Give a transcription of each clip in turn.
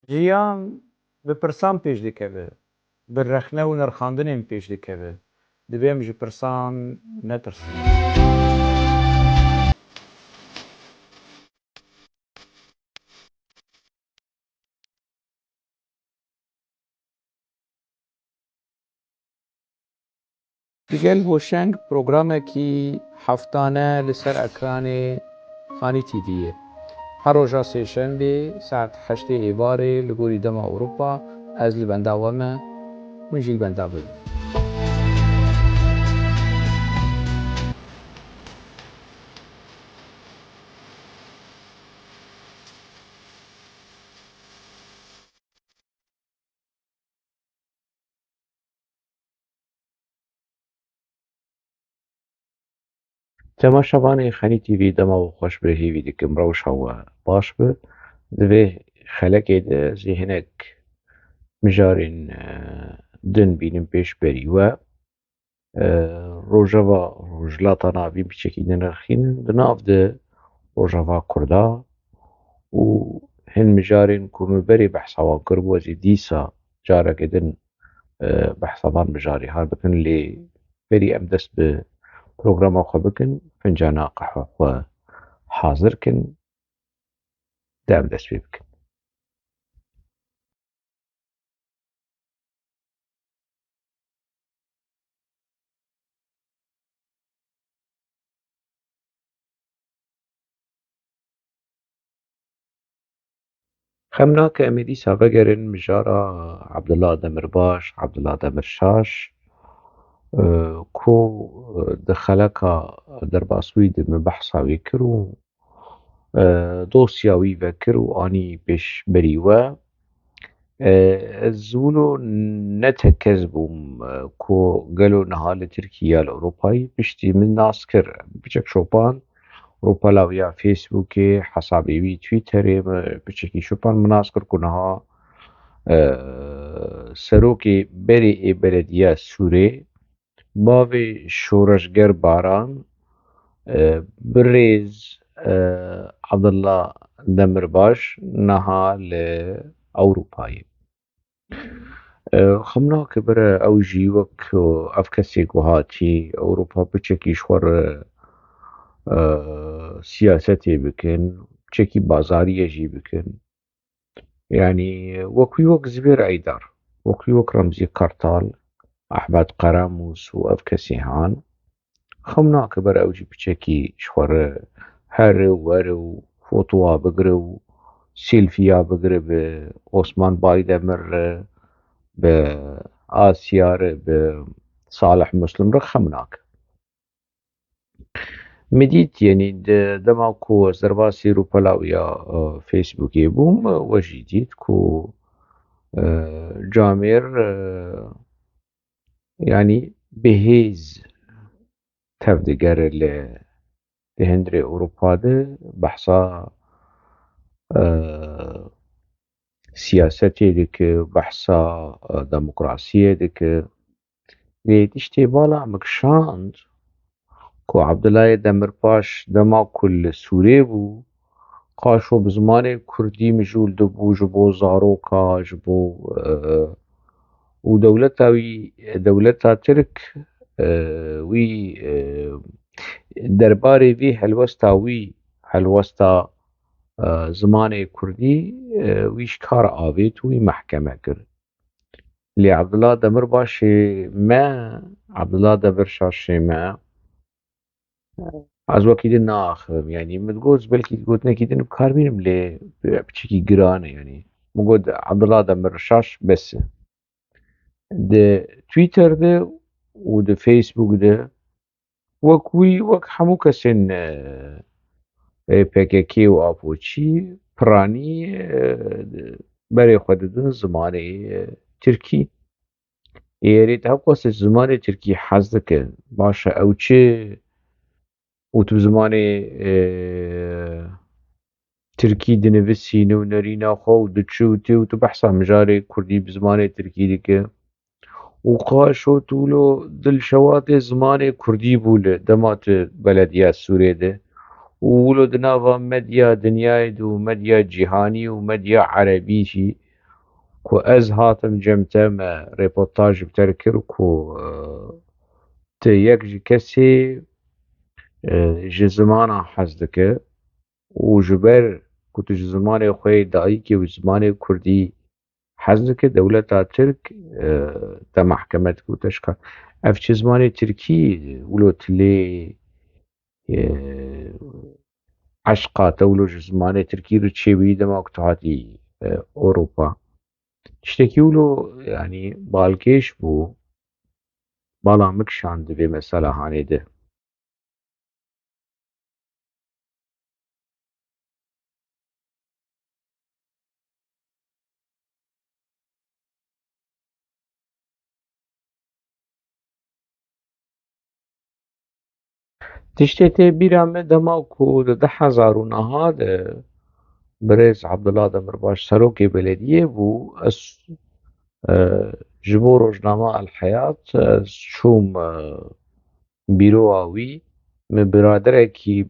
Jiyan bi pirsan pêş dikeve, bi rexne û nirxandinên pêş dikeve. Divê em ji pirsan netirsin. Digel hoşeng programekî heftane li ser ekranê Xanî TV'ye. Her roja sêşembê saet 8 êvarê li gorî dema Ewropa ez li benda we me, hûn jî li benda bibin. Temaşevanê Xanî TV dema we xweş bi hêvî dikim rewşa we baş bi. Di vê xelekê de zî hinek mijarên din bînin pêşberî we. Rojava Rojhilata navî biçekî dinirxînin di nav de Rojava Kurda û hin mijarên ku min berê behsa wan kiribû ez ê dîsa carekê din behsa van mijarê har bikin lê berî em dest bi programa xwe bikin, fincana qehwe xwe hazir kin de em dest pê bikin. Xem nake em ê dîsa vegerin mijara Ebdullah Demirbaş, Ebdullah Demirşaş ku di xeleka derbasbûyî de min behsa wê kir û dosya wî vekir û anî pêşberî we. Ez wilo ne tek kes bûm ku gelo niha li Tirkiye li Ewropayê piştî min nas kir. Biçek şopan Ropalaviya Facebookê, hesabê wî Twitterê biçekî şopan min nas kir ku niha serokê berê ê belediyeya Sûrê bavê şoreşger Baran birêz Ebdullah Demirbaş niha li Ewropayê. Xem nake bire ew jî wek ev kesê ku hatî Ewropa biçekî ji xwe re siyasetê bikin, biçekî bazariyê jî bikin. Yani wek wî wek Zivêr Eydar, wek wî wek Remzî Kartal, Ehmed Qeremus û ev kesê han. Xem nake bire ew jî biçekî ji xwe re here û were û fotowa bigire û sêlfîya bigire bi Osman Baydemir re, bi Asya re, bi Salih Muslim re xem nake. Mi dît yenî di dema ku ez derbasî Ropalaviya Facebookê bûm we jî dît ku camêr yanî bihêz tev digere li hundirê Ewropa de behsa siyasetê dike, behsa demokrasiyê dike. Lê tiştê bala me kişand ku Ebdullah Demirbaş dema ku li Sûrê bû qaşo bi zimanê Kurdî mijûl dibû ji bo zaroka, ji bo û dewleta wî dewleta Tirk wî derbarê vê helwesta wî helwesta zimanê Kurdî wî ji kar avêt û wî mehkeme kir. Lê Ebdullah Demirbaşê me, Ebdullah Demirşaşê me ez wekî din naaxivim. Yani min got belkî gotinekî din bikar bînim lê biçekî giran e yani. Min got Ebdullah Demirşaş bes e. Di Twitter de û di Facebook de wek wî wek hemû kesên PKK û Apoçî piranî berê xwe didin zimanê Tirkî. Êrê te hewqasî zimanê Tirkî hez dike baş e ew çi û tu bi zimanê Tirkî dinivîsî nûnerîna xwe û diçû tê û tu behsa mijarê Kurdî bi zimanê Tirkî dike û qaşo tu wilo dilşewatê zimanê Kurdî bû li dema tu belediyeya Sûrê de û wilo di nava medya dinyayê de û medya cîhanî û medya erebî jî كو از هاتم جمتم ريبورتاج بتركر كو تيك جي كسي جي زمانا حزدك وجبر كنت جي زماني خوي دايكي وزماني كردي حزدك دولة ترك تا محكمتك وتشكى اف چه زماني تركي ولو تلي عشقات ولو جي زماني تركي رو تشي بيدم وقتهاتي اوروبا تشتكي ولو يعني بالكيش بو بالا مكشان دبي مسألة هاني ده تشتتي بيرا مدماكو ده 10,000 ده برز عبدالله دمرباش سروكي بلدية بو اس جبو روجنامة الحياة شوم بيروهاوي من برادركي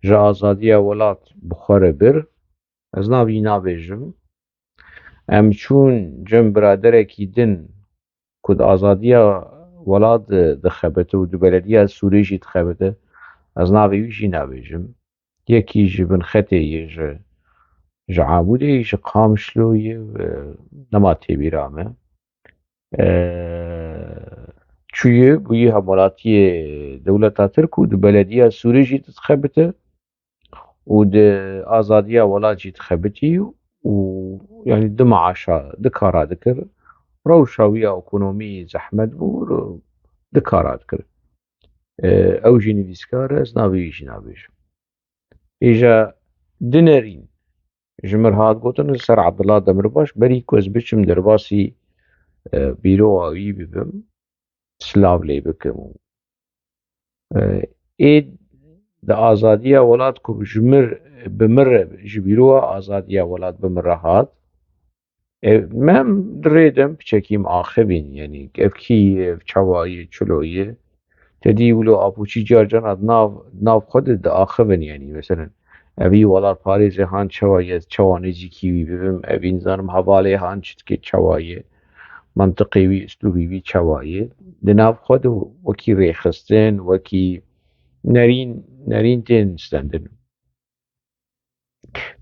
جا آزادية ولات بخور بر از ناوی نابێژم ئەم چوون جەم برادرێکی دن کود ئازادیە وڵات دەخەبێتە و دوبەلەدیە سوورێژی دخەبێتە ئەز ناوێویژی نابێژم یەکی ji bin xetê ji Amûdê ji Qamişloyê nema têbîra me çûye bûyî hemwelatiyê dewleta Tirk û di belediya Sûrê jî dixebite û di azadiya welat jî dixebitî û yanî di maaşa di kara dikir rewşa wî ya ekonomî zehmet bû di kara dikir ew jî nivîskar e ez navê wî jî nabêjim îja dinerîn ji mir hat gotin li ser Abdullah Demirbaş berî ku ez biçim derbasî bîroa wî bibim silav lê bikim û ê di azadiya welat ku ji mir bi mir re ji bîroa azadiya welat bi mir re hat me em dirê de em piçekî axivîn yanî ev kî ev çawayê çiloyê tedî wilo apûçî carcana nav xwe de diaxivin yanî meselên evî welat parêzê han çawayê ez çawa nêzîkî wî bibim evî nizanim hevalê han çi dike çawayê منطقê wî üslûbî wî çawayê di nav xwe de wekî rêxistin wekî nerîn tên stendin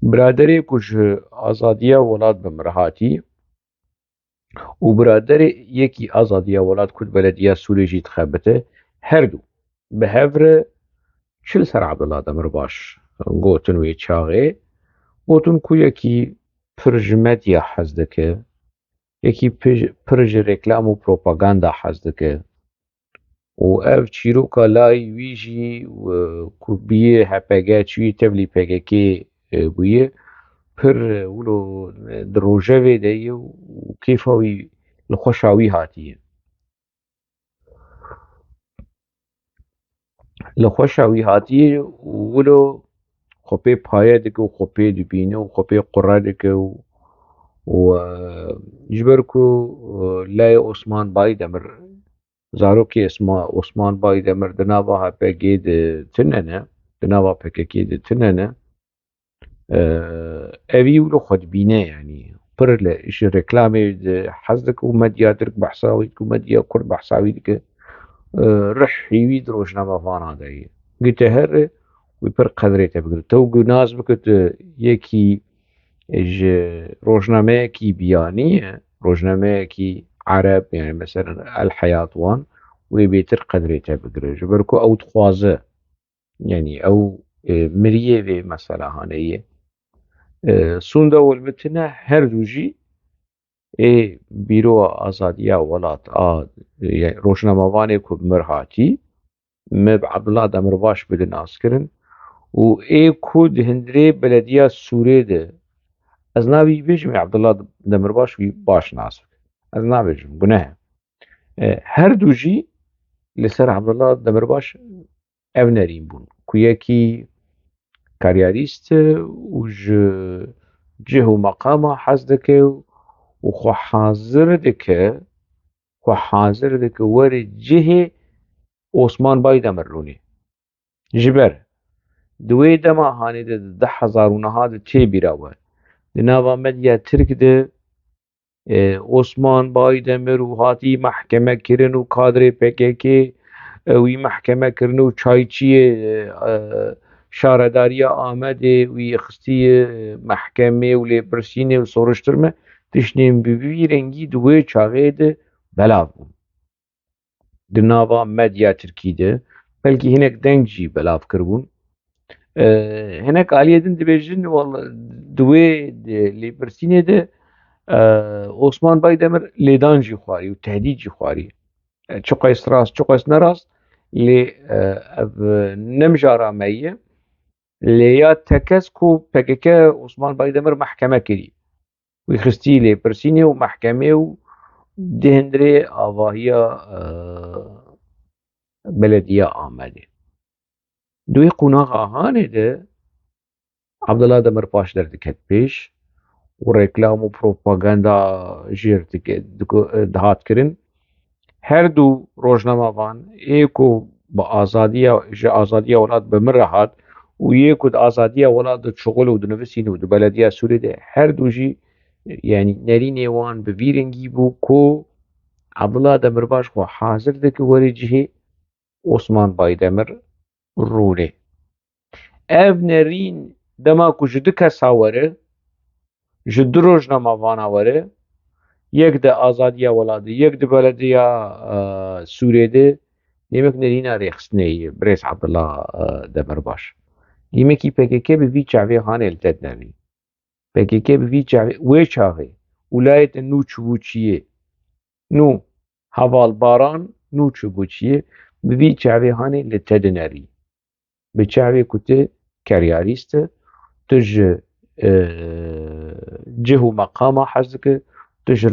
biraderê ku ji azadiya welat bi mir hatî û biraderê yekî azadiya welat ku di belediya Sûrê jî dixebite her du bi hev re çi li ser Abdullah Demirbaş gotin wê çaxê gotin ku yekî pir ji medya hez dike yekî pir ji reklam û propaganda hez dike û ev çîroka layê wî jî ku bîyê HPG çûyî tevlî PKK bûye pir wilo di rojevê de ye û kêfa wî li xweşa wî hatiye li xweşa wî hatiye û wilo xwe pê paye dike û xwe pê dibîne û xwe pê qure dike û ji ber ku layê Osman Bayî Demir zarokê Osman Bayî Demir di nava HPG de tune ne di nava PKK de tune ne evî wilo xwe dibîne yanî pir ji reklamê de hez dike û medya Tirk behsa wî dike û medya Kurd behsa wî dike rihî wî di rojnamevana de ye gite here wî pir qedrê te bigire tew ku naz bike tu yekî ji rojnameyekî biyanî ye rojnameyekî ereb yani meselen El Hayat wan wê bêtir qedrê te bigire ji ber ku ew dixwaze yanî ew miriyê vê mesela haneyê sûnda welbitine her du jî ê bîroa azadiya welat a rojnamevanê ku bi mir hatî me bi Abdullah Demirbaş bidin naskirin û ê ku di hundirê belediya Sûrê de ez navî bêjim Abdullah Demirbaş wî baş nas bike ez nabêjim guneh e her du jî li ser Abdullah Demirbaş ev nerîn bûn ku yekî karyarîst e û ji cih û meqama hez dike û xwe hazir dike werî cihê Osman Bayî Demirlûnê ji ber di wê dema hanê de di 10,000 de tê bîra we di nava medya Tirk de عثمان بايدemir و هاتی محکمه کرن و کادر PKK وی محکمه کرن و چایچی شارداری آمده وی خستی محکمه و لیپرسینه و سورشترمه تشنیم بوی رنگی دوی چاقه ده بلاو بون د ناوا مدیا ترکی ده بلکه هنک دنگ جی بلاو کربون هنک آلیه دن دبیجن والله دوی لیپرسینه ده عثمان بايدemir لێدان jî xwarî û tehdîd jî xwarî çi qes rast çi qes nerast lê ev nemjara me ye lê ya tekez ku PKK Osman Baydemir mehkeme kirî wî xistî lêpirsînê û mehkemê û di hindirê avahiya belediya Amedê duê qunaxa Hanê de Abdullah Demirbaş derdiket pêş û reklam û propaganda jêr dihat kirin her du rojnamavan yê ku bi azadiya ji azadiya welat bi min re hat û yê ku di azadiya welat di çixul û dinivîsîn û di belediya Sûrê de her du jî yanî nerînê wan bi vî rengî bû ku Abdullah Demirbaş xwe hazir dike werî cihê Osman Baydemir rûnê ev nerîn dema ku ji du kesa were ji du rojnamavana were yek di azadiya welatê yek di belediya Sûrê de demek nerîna rêxistinê ye Birêz Abdullah Demirbaş demekî PKK bi vî çavê Hanê li te dinevî PKK bi vî çavê wê çavê Wilayeta nû çûbûçiyê nû hevalbaran nû çûbûçiyê bi vî çavê Hanê li te dinerî bi çavê ku tu keryarîst î tu ji cih û meqama hez dikî tu ji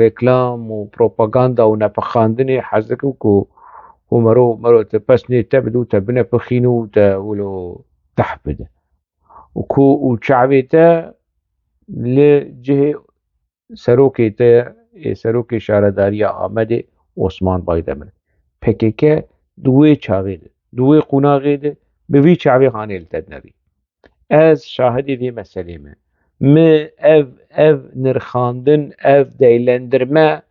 reklam û propaganda û nepixandinê hez dikî ku mero te pesnê te bide û te binepixîne û te wilo deh bide û çavê te li cihê serokê te ye serokê şaredariya Amedê Osman Baydemir PKK di wê çavê de di wê qunaxê de bi vî çavê Hanê li te dinevî ez şahidê vê meselê me mi ev nirxandin ev deylendirme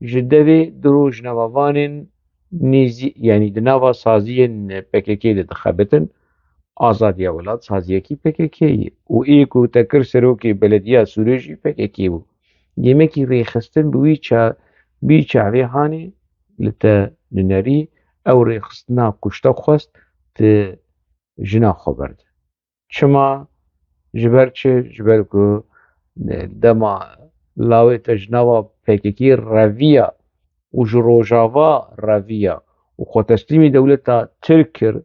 ji devê di rojnamavanên nêzî yanî di nava saziyên PKK de dixebitin azadiya welat saziyekî PKK ye û ê ku te kir serokê belediya Sûrê jî PKK bû demekî rêxistin bi vî çavê Hanê li te dinerî ew rêxistina kuşta xwest tu jina xwe berde çima ji ber çi ji ber ku dema lawê te ji nava PKK reviya û ji rojava reviya û xweteslîmî dewleta Tirk kir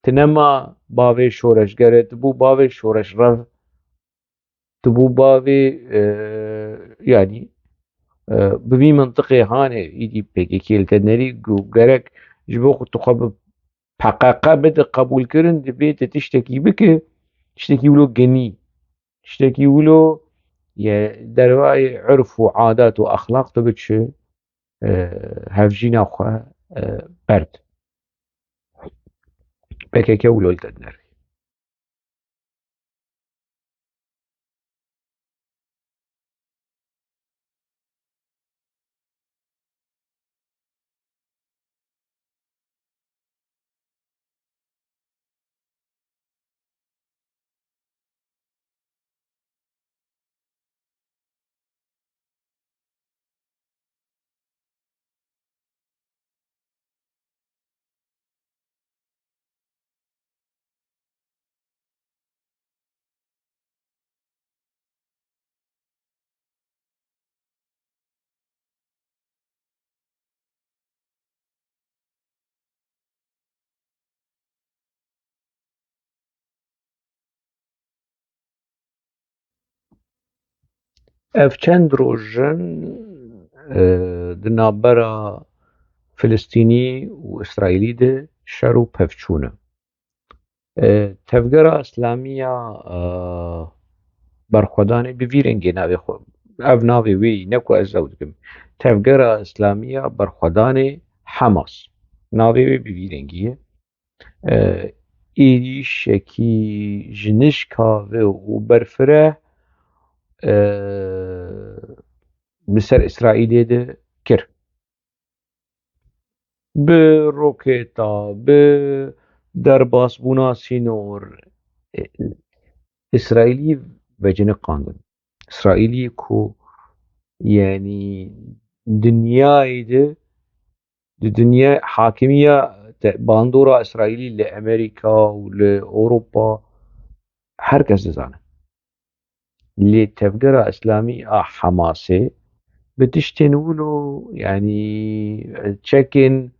tu nema bavê şoreşger e tu bû bavê şoreşrev tu bû bavê yanî bi vî mintiqê Hanê êdî PKK li te dinerî gerek ji bo ku tu xwe bi PKK bide qebûlkirin divê tu tiştekî bike tiştekî wilo genî tiştekî wilo dervayê urf û adat û exlaq tu biçi hevjîna xwe berd PKK wilo li te dinerî ev çend roj in di navbera Filistînî û İsraîlî de şer û pevçûn e tevgera İslamiya berxwedanê bi vî rengê navê xwe ev navê wê yî ne ku ez ew dikim tevgera İslamiya berxwedanê Hemas navê wê bi vî rengî ye êrîşekî ji nişka ve û berfireh بسر إسرائيل ده كر بروكيتا بدرباس بونا سينور إسرائيلي بجن قاندن إسرائيلي كو يعني دنياي ده دنيا حاكمية باندورا إسرائيلي لأمريكا ولأوروبا هركز دزانه اللي تفقرا إسلامي حماسي بتشتنولو يعني تشكن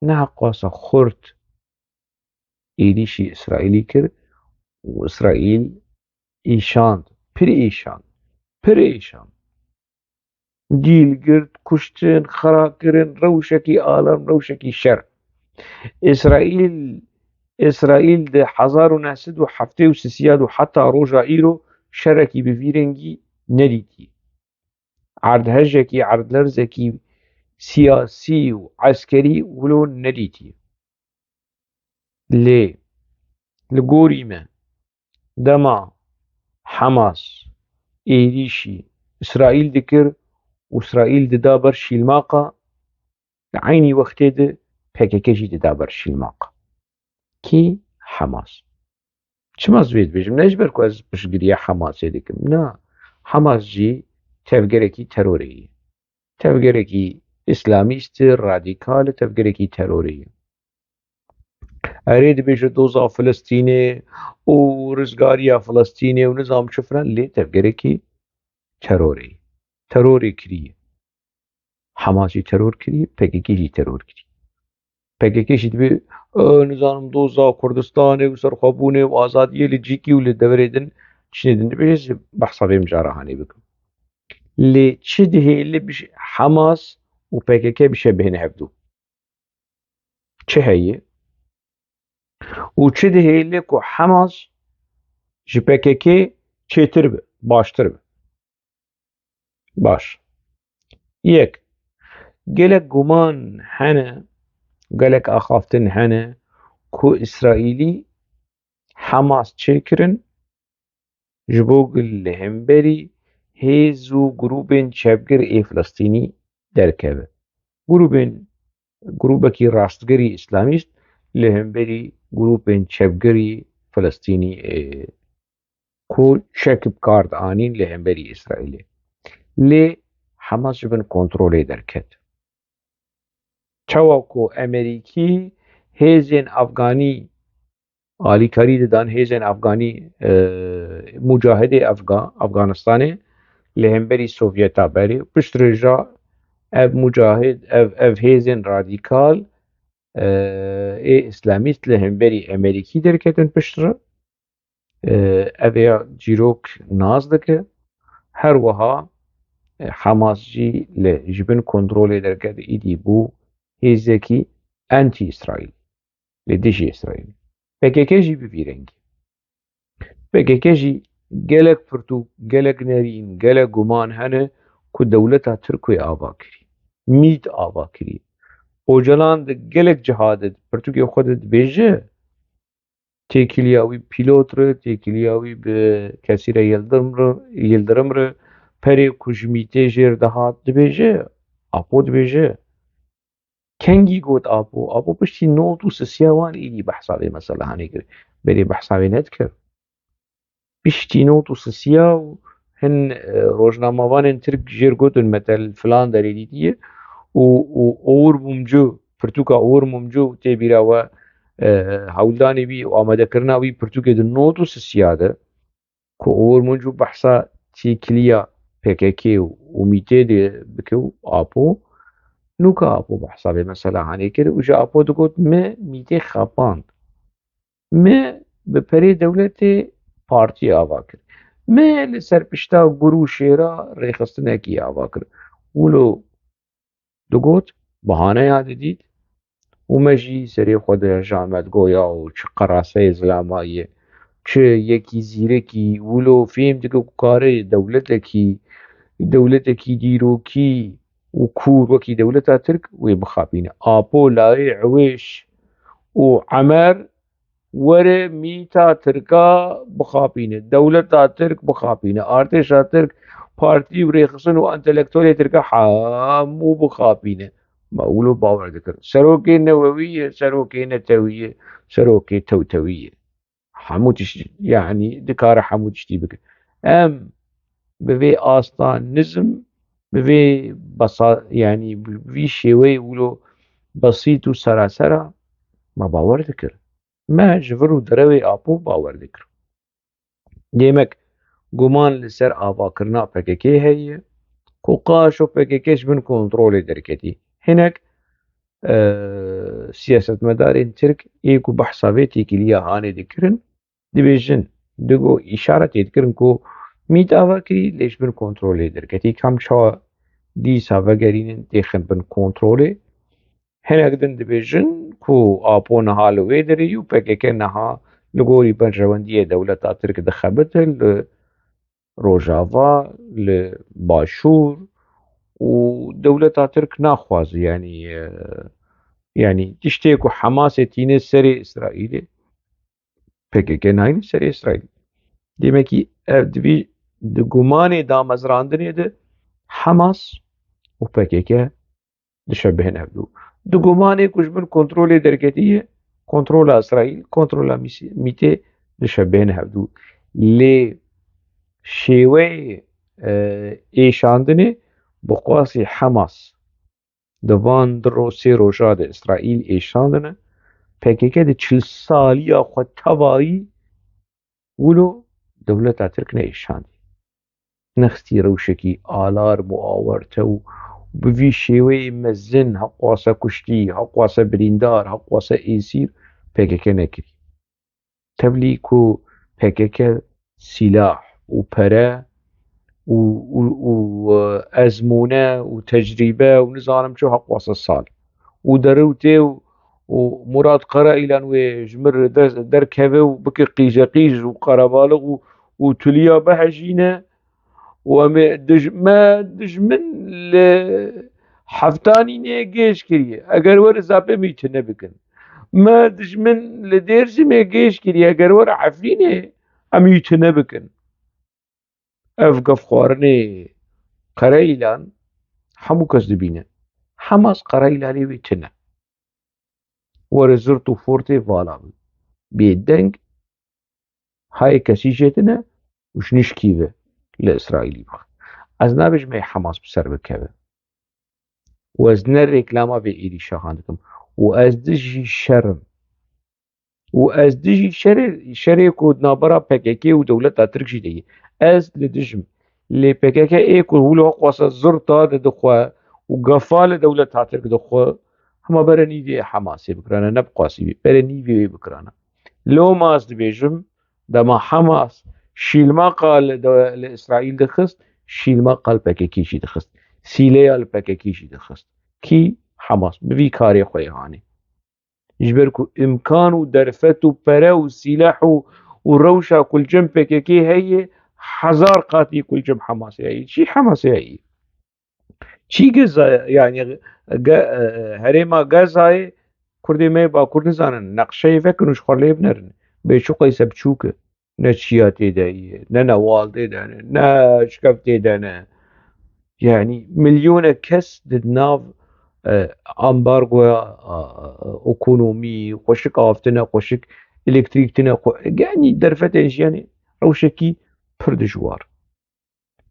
ناقصة خرت إيديشي إسرائيلي كر وإسرائيل إيشاند بريشان جيل قرد كشتن خراكرن روشكي آلم روشكي شر إسرائيل ده 1967 حتى روجا إيرو شركي بفيرنجي نديتي عرض هجكي عرض لرزكي سياسي وعسكري ولو نديتي ليه لقوري ما دما حماس إيريشي إسرائيل دكر وإسرائيل ددابر شيلماقا عيني وقتي ده PKK'جي ددابر شيلماقا كي حماس چما زويد بيجم نجبر كو از بشگريا حماس دكم نا حماس جي تفگركي تروري تفگركي إسلاميست راديكال تفگركي تروري أريد بيجو دوزا فلسطيني ورزقاريا فلسطيني ونظام شفرا لي تفگركي تروري كري حماسي ترور كري PKK'جي ترور كري PKK'جي دبي نظام دوزا كردستاني وسرخابوني وآزادية لجيكي ولدوريدن چندن بيجز بحثا بيم جارهاني بكم لي چد هي اللي بش حماس و PKK بشبهن هفدو چه هي و چد هي اللي كو حماس جي PKK چيتر به باشتر به باش يك قالك قمان هنا قالك أخافتن هنا كو إسرائيلي حماس چكرن جبوغ الهمبري هيزو جروبين شابقر اي فلسطيني دركبه جروبكي راستقري إسلاميست لهمبري جروبين شابقري فلسطيني كو شاكب كارد آنين لهمبري إسرائيلي لي حماس جبن كنترولي دركت چاوكو أمريكي هيزين أفغاني آلی کاری دان هیزن افغانی مجاهد افغانستانه لهمبری سوویتا بری پشت رجا اف مجاهد اف هیزن رادیکال ای اسلامیست لهمبری امریکی درکتن پشت را اف یا جیروک ناز دکه هر وها حماس جی لجبن کنترول درکت ایدی بو هیزکی انتی اسرائیل لدیشی اسرائیل PKK جي بفيرنجي PKK جي gelek pirtûk gelek nerîn gelek guman hene ku dewleta Tirkiyê ava kirî mît ava kirî Ocalan di gelek ciha de pirtûkê xwe de dibêje têkiliya wî pîlot re têkiliya wî bi Kesîr Yıldırım re perê ku ji mîtê jêr dihat dibêje Apo dibêje كنجي قوت أبو بشتي نوت وسسياوان إيدي بحثاوي مثلا هنيك بري بحثاوي نذكر بشتي نوت وسسياو هن روجناموان ترك جير قوتن مثل فلان داري دي اور ممجو برتوكا اور ممجو تبيرا و هولداني بي وآماده كرنا بي برتوكا دي نوت وسسياده كو اور ممجو بحثا تيكليا PKK وميتي دي بكو أبو نوكا أبو بحسابي مثلا هنيكر وجا أبو دقوت ما ميتي خاباند ما بپري دولتي بارتي آواكر ما لسر پشتا گرو شيرا ريخستنكي آواكر ولو دقوت بهانه ياد ديد ومجي سري خود جامد گويا و چه قراسه ظلامایه چه يكي زيركي ولو فهم دقو كاره دولتكي ديروكي وكور وكي دولتا ترك ويبخابين آبو لاي عويش وعمر ور ميتا تركا بخابين دولتا ترك بخابين ارتشا ترك بارتي وريخصن وانتلكتولي تركا حامو بخابينه ما أولو باور ذكر سروكي نووية سروكي نتوية سروكي توتوية حموتش يعني دكار حموتش تيبك أم بفي آستان نزم بفي بسا يعني بفي شوي ولو بسيط وسراسرة ما باور ذكر ما جفرو دروي أبو باور ذكر ديمك گومان لسر آوا کرنا پککی هي کو قاشو پککش بن کنترول درکتی هناك سياسة مدارين ترك ايكو بحثاويتي كليا هاني ذكرن ديفيجن دغو إشارة تذكرن كو ميت آوا كري ليش بن كنترول دركتي كم شا دي سافا گرين تيخن بن كنترول هناك دن ديفيجن كو آبو نها لويدري يو پکك نها لغوري بن رواندية دولة ترك دخبت روجافا لباشور ودولة ترك ناخواز يعني تشتيكو حماسة تيني سري إسرائيلي PKK ناين سري إسرائيل ديمكي دبي دقماني دا مزراندني ده حماس و PKK دشبهن هبدو دقماني كوش بن كنترولي دركتية كنترول إسرائيل كنترول ميتي دشبهن هبدو لي شێوەی ئێشاندنێ بەخواسی حەماس دەڤان دڕۆ سێ ڕۆژا دە ئیسرائیل ئێشاندنە پێکێکە دە 40 سالیە خۆ تەواوی ولۆ دەولەتا ترک نەئێشاندی نەخستی ڕەوشێکی ئالارم و ئاوەرتە و بڤی شێوەی مەزن هەقواسە کوشتی هەقواسە بریندار هەقواسە ئێسیر پێکێکە نەکردی تەبلی کو پێکێکە سیلاح وپەرە وأزمونة وتجربة ونزانم شو حق الصال ودروتي ومراد قرا إلى جمر دركبه وبكي قيجا قيج وقربالغ وتليا بهجينة ما دجمن حفتاني نيجيش كريه اگر ور زابه ميتنه بكن ما دجمن لديرجي ميجيش كريه اگر ور عفرينه اميتنه بكن اف گفخوارنه قريلان حمو كس دبينه حماس قريلاني ويتنه ورزرتو فورتي فالا بيدنج هاي كسيجتنا وش نشكيبه لإسرائيلي بخ از نابج مي حماس بسر بكبه واز نريكلاما في إيدي شاهاندكم واز دجي شرم واز دجي شري كود نابرا PKK ودولة تركشي دي از لدجم لي PKK ايكو هولو قواسا زرطة دخوا وقفال دولة ترك دخوا هما برا نيفي حماسي بكرانا نبقاسي برا نيفي بكرانا لو ماس دبيجم دما حماس شيلما قال لإسرائيل دخست شيلما قال PKK شي دخست سيليا PKK شي دخست كي حماس بفي كاري خوي هاني يجبركو إمكان ودرفت وبرا وسلاح وروشة كل جنب PKK هي حزار قاتي كل جنب حماس هي شي حماس هي شي جزا يعني هريما غزاي كردي ما با كرد زانن نقشه فكرش خورلي بنرن بيشو قيس بچوك نشياتي داي نوال دانا نشكف دانا يعني مليون كس دناف امبارغو ايكونومي خوشك آفتنا خوشك الكتريكتنا يعني درفتش يعني روشكي پر دجوار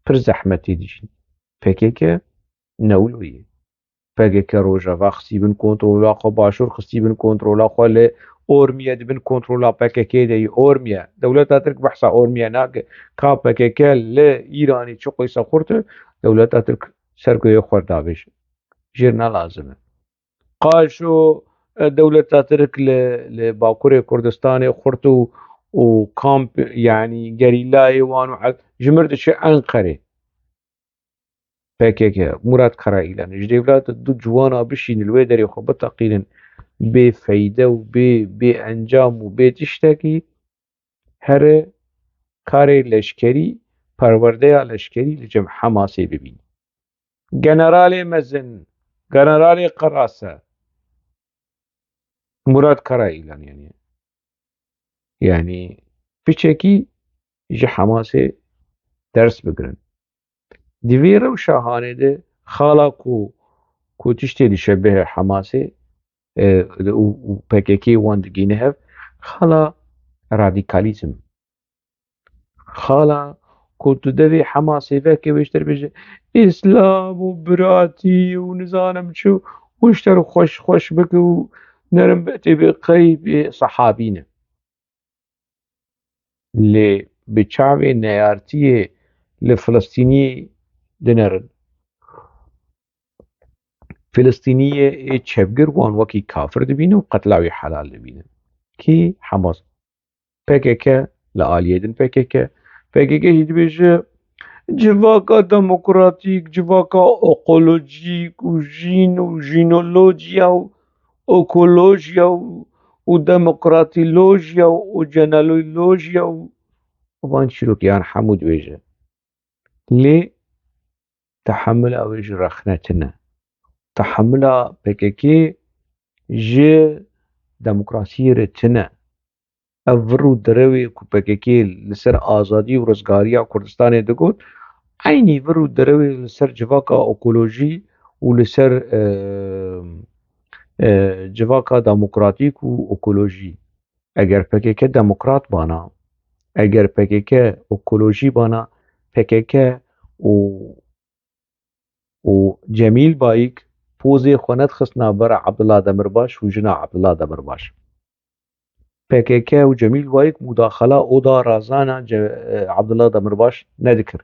پر زحمتي ديجين فكيكه نولويه PKK روجافا خصي بن كونترولا خو باشور خصي بن كونترولا خو ل اورميا دبن كونترولا PKK دي اورميا دولة ترك بحثا اورميا ناك كا PKK ل ايراني چو قيسا خورت دولة ترك سرقوي خور دابش جيرنا لازمه قاشو دولة ترك لباكوري كردستاني خورتو وكامب يعني جريلاي وانو جمرت شي انقره PKK مراد قرائلان جديولات دو جوانا بشين الويدري خو بتقيلا بفايدة بأنجام وبتشتكي هر كاري لشكري پرورده لشكري لجمع حماسي ببين جنرالي مزن جنرالي قراسة مراد قرائلان يعني في شكي يجي حماسي درس بقرن Divê rewşa de xala ku tiştê dişebihe Hemasê û PKK wan digîne hev, xala radîkalîzm. Xala ku tu devê Hemasê vekê wêşter bêje îslam û biratî û nizanim çi û wişter xweş bike û nerin tê bê qeybê sehâbî ne. Lê bi çavê neyartiyê li Filistîniyê dinerin. Filistîniyê ê çevgir wan wekî kafir dibîne û qetla wê helal dibînin. Kî? Hemas. PKK li aliyê din PKK. PKK jî dibêje civaka demokratîk, civaka ekolojîk û jîn û jînolojiya û ekolojiya û demokratîlojiya û cenelîlojiya û van çîrokiyan hemû dibêje. Lê tehemûla wê ji rexnetin e. Tehemûla PKK ji demokrasiyê re tin e. Ev vir û derewê ku PKK li ser azadî û rizgariya Kurdistanê digot, aynî vir û derewê li ser civaka ekolojî û li ser civaka demokratîk û ekolojî. Eger PKK demokrat bana, eger PKK ekolojî bana, PKK û Cemîl Bayîk pozê xwe nedixistina bera Ebdullah Demirbaş û jina Ebdullah Demirbaş. PKK û Cemîl Bayîk mudaxela oda razana Ebdullah Demirbaş nedikir.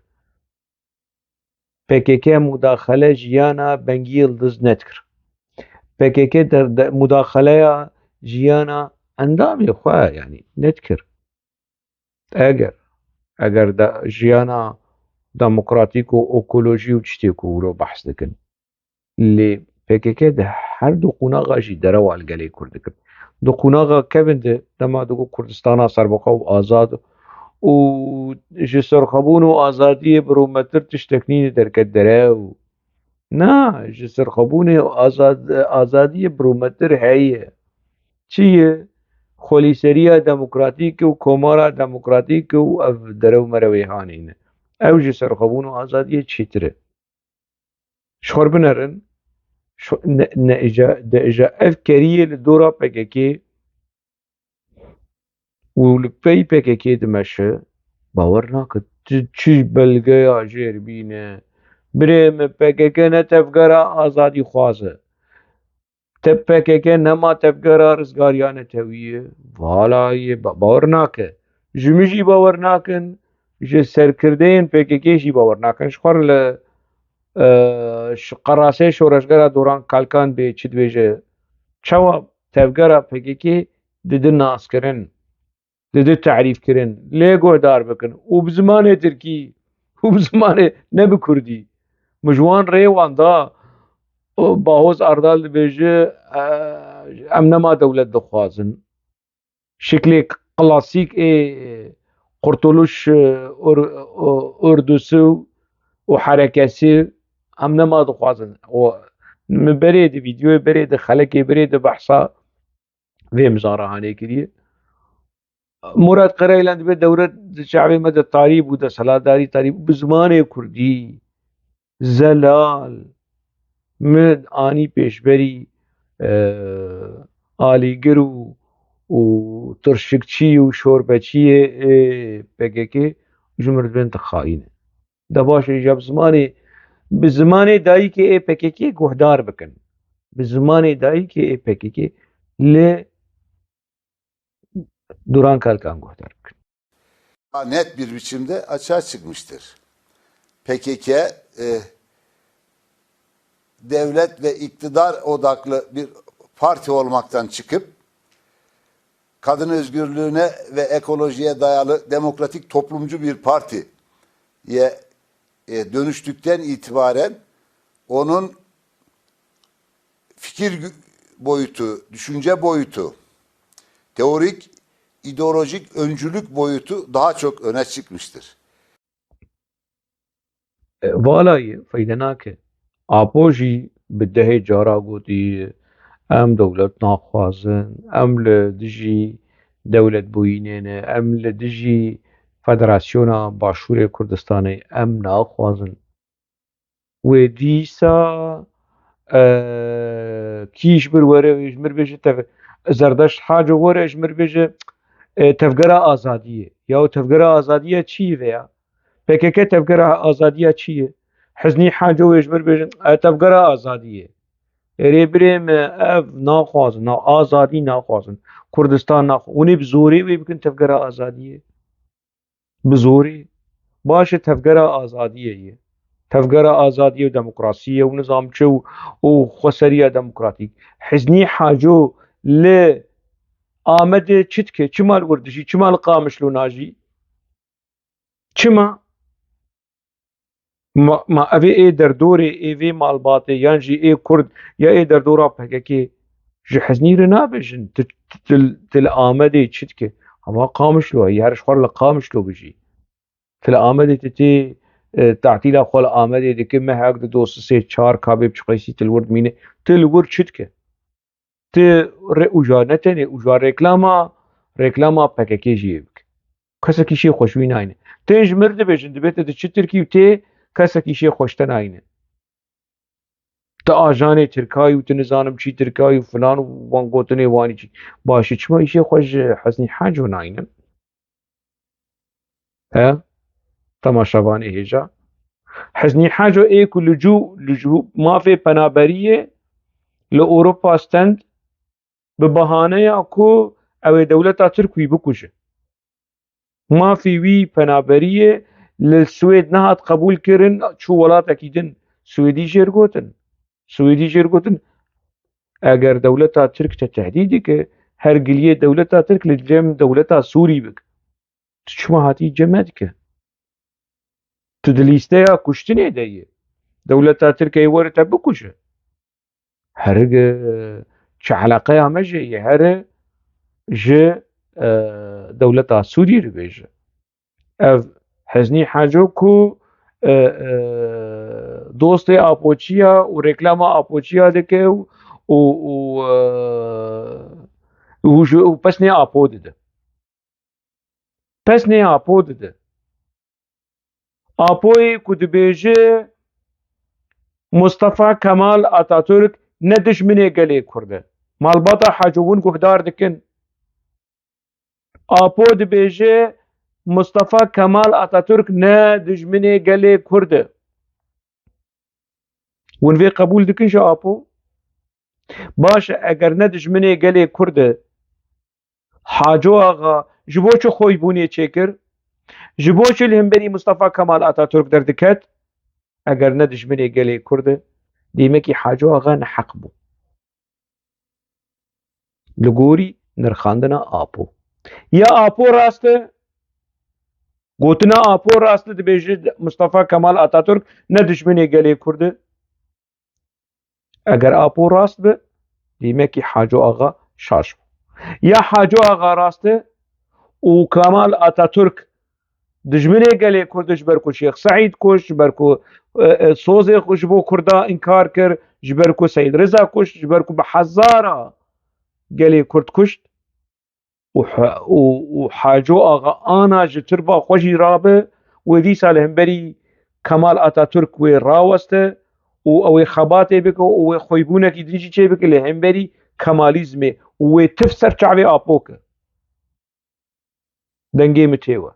PKK mudaxele jiyana Bengî Yıldız nedikir. PKK mudaxeleya jiyana endamê xwe yanî nedikir. Eger jiyana demokratîk û ekolojî û tiştê ku wilo behs dikin. Lê PKK di her du qunaxa jî derewa li gelê Kurd dikir. Di qunaxa kevin de dema digot Kurdistana serbixwe û azad û ji serxwebûn û azadiyê birûmetir tiştek nîne derket derew. Na, ji serxwebûnê û azadiyê birûmetir heye. Çi ye? Xwelîseriya demokratîk û komara demokratîk û ev derew merewê hanê ne. Ew ji serxwebûn û azadiyê çêtir e. Ji xwe binerin di ev keriyê li dora PKK û li pey PKK dimeşe bawer nakin. Çi belgeya jêrbîne. Birê min PKK ne tevgera azadîxwaz e. PKK nema tevgera rizgariya Netewî ye. Valayê bawer nake. Ji min jî bawer nakin, ji serkirdeyên PKK jî bawer nakin. Ji xwe re li qerasê şoreşgera Doran Kalkan bê çi dibêje çawa tevgera PKK didi naskirin, didi terîfkirin, lê guhdar bikin û bi zimanê Tirkî û bi zimanê ne bi Kurdî. Min ji wan rê wan da Bahoz Erdal dibêje em nema dewlet dixwazin. Şeklê klasîk ê Kurtuluş Ordusu û hereketî em nema dixwazin. Min berê di vîdyoyê berê di xelekê berê di behsa vê mizarahanê kiriye. Murad Qereylan dibe dewlet di çavê me de tarî bû, deselatdarî tarî bû bi zimanê Kurdî. Zelal min anî pêşberî alîgir û tirşikçî û şorbeçiyê PKK ji min re dibin tu xaîn e. De baş e bi zimanê dayîkê PKK guhdar bikin. Bi zimanê dayîkê PKK lê Duran Kalkan guhdar bikin. Net bir biçimde açığa çıkmıştır. PKK devlet ve iktidar odaklı bir parti olmaktan çıkıp kadın özgürlüğüne ve ekolojiye dayalı demokratik toplumcu bir partiye dönüştükten itibaren onun fikir boyutu, düşünce boyutu, teorik, ideolojik öncülük boyutu daha çok öne çıkmıştır. Valayê feyde nake. Apo jî bi dehê cara gotiye em dewlet naxwazin, em li dijî dewletbûyînê ne, em li dijî Federasyona Başûrê Kurdistanê em naxwazin. وديسا كيش بالورا يجمر بيجي زردشت حاجة ورا يجمر بيجي تفقرة آزادية يا تفقرة آزادية چی ويا PKK تفقرة آزادية چیه حزنی حاجة ويجمر بيجي تفقرة آزادية ريبريم اف ناخوازن نا آزادي ناخوازن كردستان ناخوازن وني بزوري ويمكن تفقرة آزادية بزوري باش تفقرة آزادية تفقرة آزادية وديمقراطية ونظام شو وخسرية ديمقراطيك حزني حاجو ل آمد چتكه چما الوردشي چما القامش لو ناجي چما ما اوی ای در دور ایوی مالباته یانجی ای کرد یا ای در دورا پککی جي حزني رنابجن تل آمده چتكه اما قامش لو يارش خور قامش لو بجي تل آمده تتي تعطيلا خول آمده دكي ما هاك دوس سي چار كابي بچقيسي تل ورد مينه تل ورد چتكه ت اوجا نتنه اوجا ريكلاما پککی جيبك كسا شي خوشوين aynı تنج مرد بجن دبيت د چتر كي تي كسا شي خوشتن aynı تا آجانه ترکایی و تنظانم چی ترکایی و فلان و وان گوتنه وانی چی باشه چما ایشه خوش حسنی حج و ناینن ها تماشاوانه هجا حسنی حج و ایکو لجو ما في پنابریه لأوروبا استند ببهانه اكو او دولتا تركوي بكوشه ما في وي پنابریه للسويد نهات قبول كرن شو ولات اكيدن سويدي جيرگوتن اگر دولتا ترك تهديدي که هر قليه دولتا ترك لجم دولتا سوري بك تشما هاتي جمادك تدليستيا كشتني دايه دولتا ترك يورتا بكوشه هرق علاقه مجي هر ج دولتا سوري ربيج اف حزني حاجو کو دوستي آپوچيا و ريكلاما آپوچيا دكه و پس نه آپو دده پس نه آپو دده آپوی کدبیجه مصطفى كمال اتاتورك ندش مني قلي كرده مالبطا حاجوون كهدار دكن آپو دبیجه مصطفى كمال اتاتورك ندش مني قلي كرده ونفي قبول دكن شو آپو باش اگر ندش مني قلي كرده حاجو آغا جبوچو خوي بوني چكر جبوچو الهمبري مصطفى كمال اتاتورك دردكت اگر ندش مني قلي كرده ديمكي حاجو آغا نحق بو لگوری نرخاندنا آپو یا آپو راسته گوتنا آپو راسته دبیجه مصطفى كمال اتاتورك ندش مني قلي كرده اگر آپو راست به ديمكي حاجو آغا شاش بو یا حاجو آغا راسته و كمال اتاتورك دجمني قلي كرده جبركو شيخ سعيد كش جبركو صوزي خوش بو كردا انكار كر جبركو سيد رضا كش جبركو بحزارة قلي كرد كشت وحاجو آغا آنا جتربا خوشي رابه ودي سالهم بري كمال اتاتورك وي راوسته او خباته بك او خويبونه كي ديجي چه بك لهم بري كماليزم و تفسر چاوي آپوك دنگي متيوه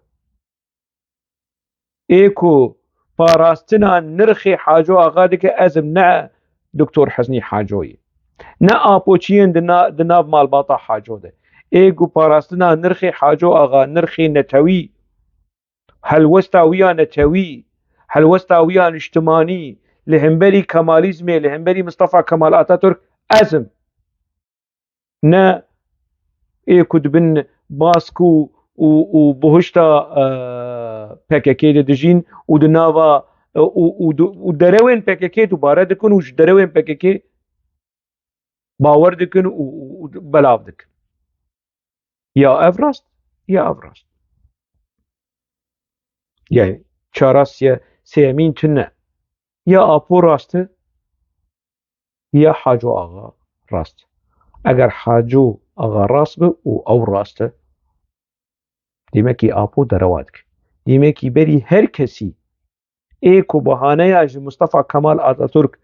ايكو باراستنا نرخي حاجو آغا دك ازم نا دكتور حزني حاجوي نا آپوچين دناف مالباطا حاجو ده ايكو باراستنا نرخي حاجو آغا نرخي نتوي هل وستاويا نتوي هل وستاويا اجتماعي لهمبري كماليزم لهمبري مصطفى كمال اتاتورك ازم نا ايكو دبن باسكو وبهشتا PKK دجين ودناوا ودروين PKK دوباره دكن وش دروين PKK باور دكن وبلاف دكن يا افراست يا افراست يعني چاراسيا سيمين تنه يا آپو راسته يا حاجو آغا راست اگر حاجو آغا راست به او راسته ديمكي آپو دروادك ديمكي بري هر كسي ايكو بهانه جي مصطفى كمال اتاتورك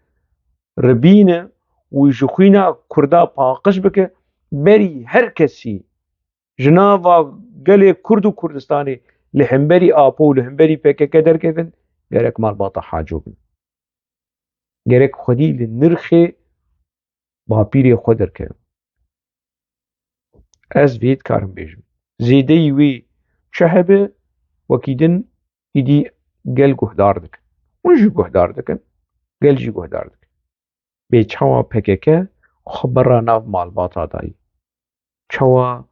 ربينه ويجخينا كردا باقش بك بري هر كسي جنافا قال كرد وكردستاني لحنبري ابو لحنبري بك كدر كيفن جارك مال باطا حاجوبن جارك خدي للنرخي بابيري خدر كيفن از فيت كارم بيجم زيدي وي شهبه وكيدن يدي قال جهداردك ونجي جهداردك قال جي جهداردك بيتشاوا بكك خبر ناف مال باطا داي تشاوا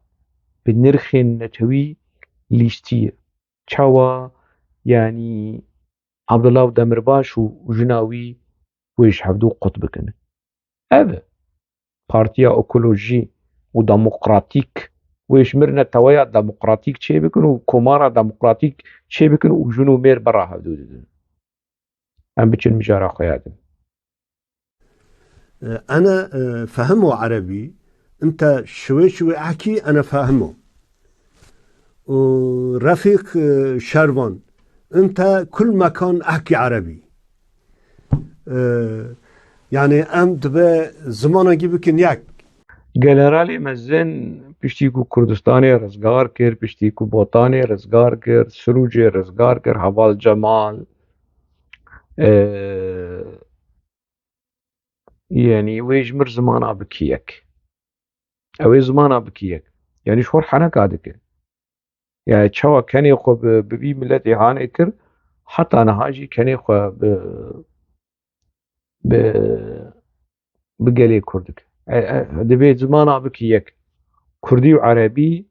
بنرخين نتوي ليستية تشاوا يعني عبد الله ودمرباش وجناوي ويش حفدو قطبكن هذا بارتيا ايكولوجي وديمقراطيك ويش مرنا توايا ديمقراطيك تشي بكن وكومارا ديمقراطيك تشي بكن وجنو مير برا حفدو ام بتشن مجارا خيادم أنا فهمه عربي، أنت شوي شوي أحكي أنا فاهمه. ورفيق شروان أنت كل مكان أحكي عربي. يعني أم دبي زمان أجيبك ياك جنرالي مزن پشتیکو کردستانی رزگار کر پشتیکو بوتانی رزگار کر سروجی رزگار کر حوال جمال يعني ويجمر زمانا بكيك او زمانا بكيك يعني شور حنا كادك يعني تشوا كان يخو ببي ملتي هاني كر حتى انا هاجي كان يخو ب بقالي كردك دبيت زمانا بكيك كردي وعربي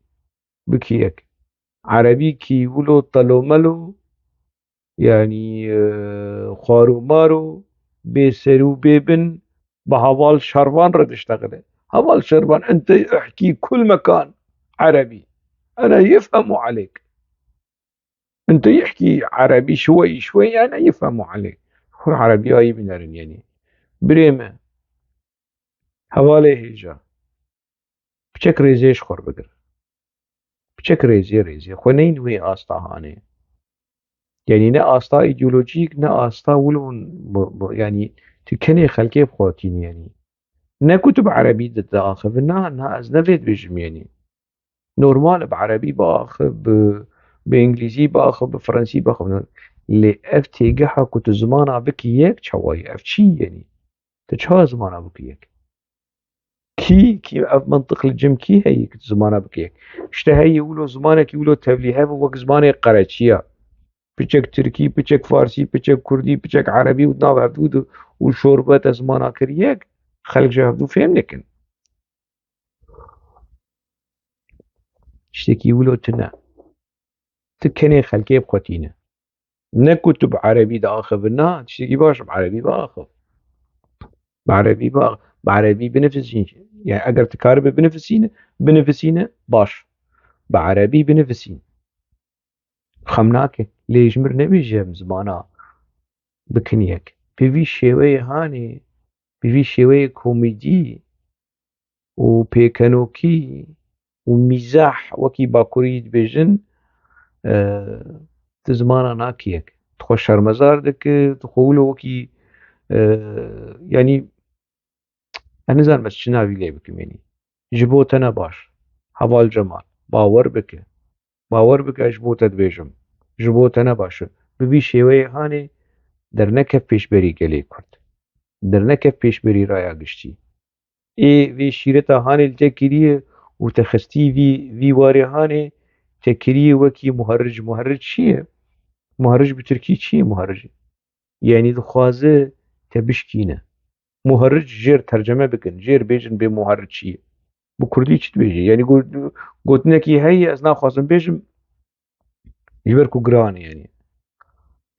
بكيك عربي كي ولو طلو ملو يعني خارو مارو بسرو بيبن بهوال شروان رد اشتغله هوال شروان انت احكي كل مكان عربي انا يفهموا عليك انت يحكي عربي شوي شوي انا يفهموا عليك هو عربي هاي بنارن يعني بريمة هوالي هيجا بچك ريزيش خور بقر بچك ريزي خونين وي آستا هاني يعني نا آستا ايديولوجيك نا آستا ولون يعني تكني خلقي بخواتين يعني نا كتب عربي ضد آخر نا از نفيد بجم يعني نورمال بعربي باخذ بانجليزي باخذ بفرنسي باخذ اللي اف تيجحا كنت زمانا بكي يك شواي اف شي يعني تشها زمانا بكي يك كي اف منطق الجم كي هي كنت زمانا بكي يك اشتهي يقولوا زمانك يقولوا تبليها وقت زماني قراتشيا بچك تركي بچك فارسي بچك كردي بچك عربي ودناو عبدود وشوربة زمانا كريك خلق جهدو فهم لكن اشتكي يقولوا تنا تكني خلقي بخوتينه نكتب عربي دا آخذ النا تشتكي باش بعربي باخذ بعربي باخذ بعربي بنفسين يعني اگر تكارب بنفسينه باش بعربي بنفسين خمناك ليش مر نبيجم زمانا بكنيك بيفي شوي هاني بيفي شوي كوميدي وبيكانوكي ومزاح وكي باكوريد بيجن تزمانا ناكيك تخش شرمزار دك تقولوا وكي يعني أنا زال بس شناوي لي بكم يعني جبوتنا باش هوال جمال باور بك جبوتت بيجم جبوتنا باش ببي شوي هاني در نكف پیش بری گلی کرد در نكف پیش بری رایا گشتی ای وی شیرتا هاني التكريه وتخستي في واري هاني تكريه وكي مهرج شيء مهرج بتركي شيء مهرج يعني دخوازه تبشكينه مهرج جير ترجمة بكن جير بيجن بمهرج شيء بكردي چت بيجي يعني قلت نكي هي أثناء خاصم بيجم جبركو جران يعني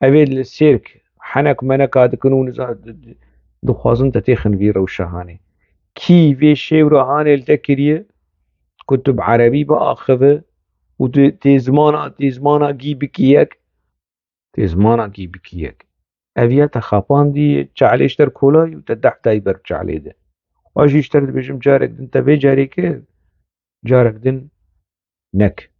أبيد السيرك حنك منك هذا كنون دخوازن تتيخن في روشهاني كي في شيء ورهاني التكريه كتب عربي بأخذه وتزمانا جي بكيك أبيا تخافان دي تعليش در كولاي وتدح دايبر تعلي ده واجي اشترت بيجم جارك دن تبي جاري كيف جارك دن نك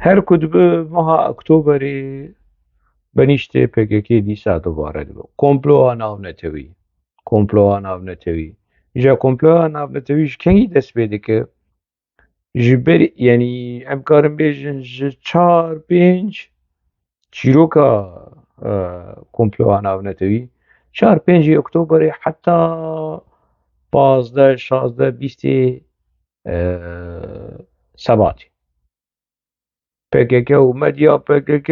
هر کدوم ماه اکتبری بنیشته PKK دیسا دوباره دو کمپلو ناو نتوی جا کمپلو ناو نتویش کنی دست بیده که جبر یعنی ام کارم بیجن چار پنج چیروکا کمپلو ناو نتوی 4-5 اکتبر حتی 15-16-20 سباتی PKK و مدیا PKK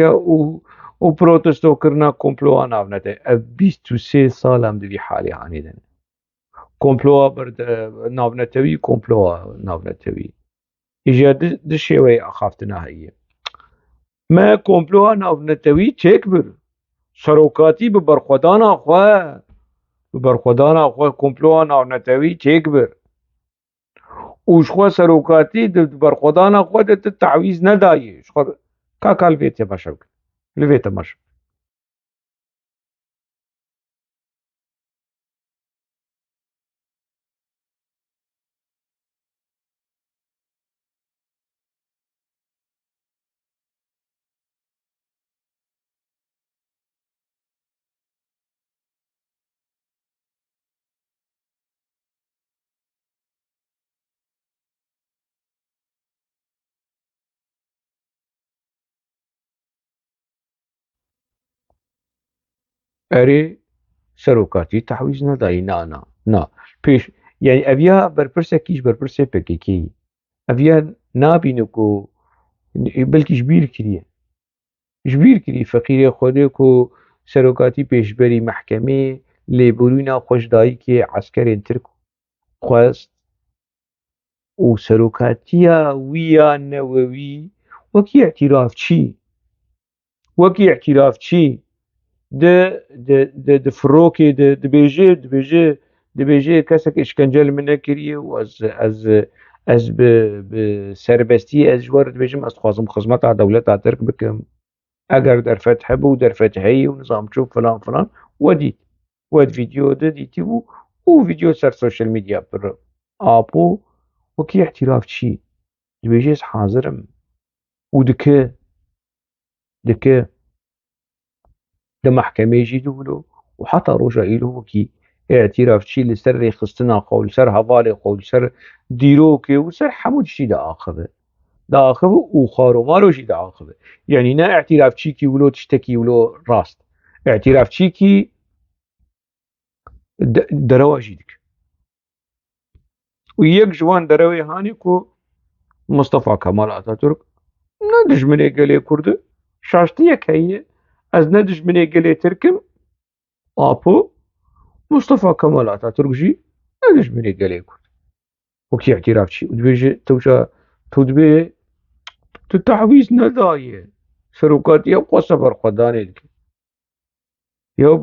و پروتستو کرنا کمپلو ناو نتوی 23 سال هم دوی حالی هانیدن کمپلو برد ناو نتوی کمپلو ناو نتوی ایجا ده شوی اخافتنا هیه ما کمپلو ناو نتوی چک بر سروکاتی به برخودانا خواه کمپلو ناو نتوی چک بر اوش خواه سروکاتی ده برخودانا خواه ده تعویز ندایی که لویت باشو لویت باشو اری سروکاتی تعویز ندایی نه پیش یعنی اویا برپرسه کیش برپرسه PKK اویا نابینو کو بلکه جبیر کری فقیر خوده کو سروکاتی پیشبری محکمه لیبروینا خوشدایی که عسکر ترک خواست و سروکاتیا ویا نووی وکی اعتراف چی ده فروکی ده بیجه کسک اشکنجل منه کریه و از به سربستی از جوار بیجم از خوازم خدمت دولت ترک بکم اگر در فتح بود در فتحی و نظام چوب فلان ود فيديو ده ديتي و فيديو سر سوشيال ميديا بر آبو وكي اعتراف چي دبيجيز حاضرم ودكه ده محكمة يجي دولو وحتى روجا إلو وكي اعتراف چي لسر خستنا قول سر هوالي قول سر ديروكي وسر حمود شي ده آخذه وخارو مالو شي ده آخذه يعني نا اعتراف چي كي ولو تشتكي ولو راست اعتراف چي كي دروا جيدك ويك جوان دروي هاني كو مصطفى كمال اتاتورك ندج مني قلي كرد شاشتيك هي از ندج مني قلي تركم ابو مصطفى كمال اتاتورك جي ندج مني قلي كرد وكي اعتراف شي ودبيجي توشا تودبي تتعويز ندايه سروقات يبقى صبر خداني يو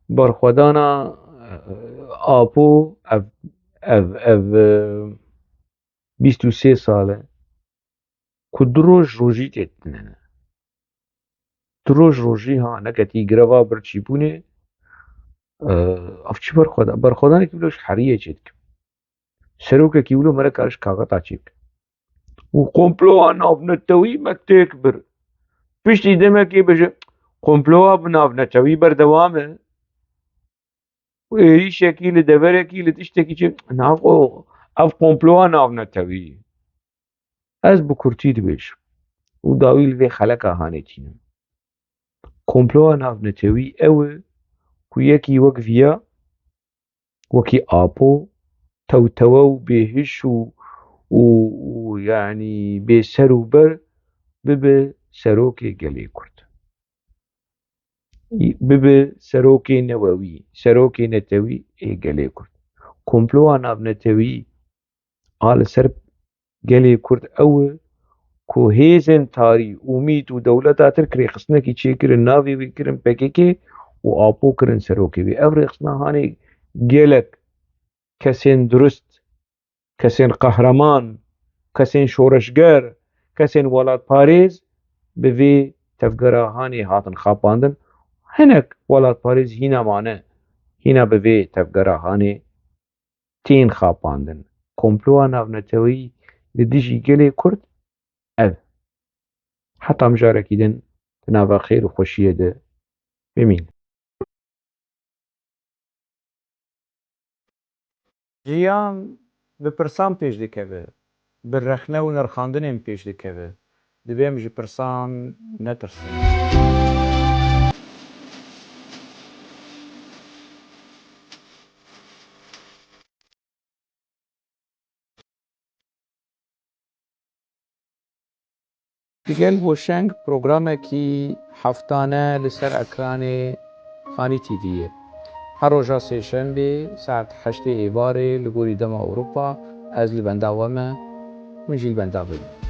برخدانا آپو اف 23 ساله که دروش روژی تیتنه دروش روژی ها نکتی گروا برچی بونه اف چی برخدانه که بلوش حریه چید سروکه که بلو مرا کارش کاغتا چید و قمپلو ها ناف نتوی مکتیک بر پشتی دمه که بشه قمپلو ها بناف نتوی بردوامه و ایری شکیل دوره که لتشتکی چه ناف اف قمپلو ها ناف نتوی از بکرتید بیش و داویل وی خلق هانه تینم کمپلو ناف نتوی اوه که یکی وک ویا وکی آپو توتو بهش و يعني بسر و بر ببه سروکی گلی کرد ببه سروکی نووی سروکی نتوی گلی کرد کمپلو ناف نتوی آل سر گلی کرد اوه که هیزن تاری امید و دولت آتر کری خسنه کی چه کرن ناوی وی کرن PKK و آپو کرن سروکی وی او رخصنه هانی گلک کسین درست کسین قهرمان کسین شورشگر کسین ولاد پاریز به وی تفگره هانی هاتن خاپاندن هنک ولاد پاریز هینا مانه هینا به وی تفگره هانی تین خاپاندن کمپلو ناف نتوی لدیجی گلی کرد اف حتا مجارێکی دن تناوە خێر و خۆشیە دە بمین. Jiyan bi pirsan pêş dikeve, bi rexne û nirxandinên pêş dikeve. Divê em ji pirsan netirsin. Digel Hoşeng programekî heftane li ser ekranê Xanî TV'ye. Her roja sêşembê saet 8 êvarê li gorî dema Ewropa ez li benda we me, min jî li benda bibim.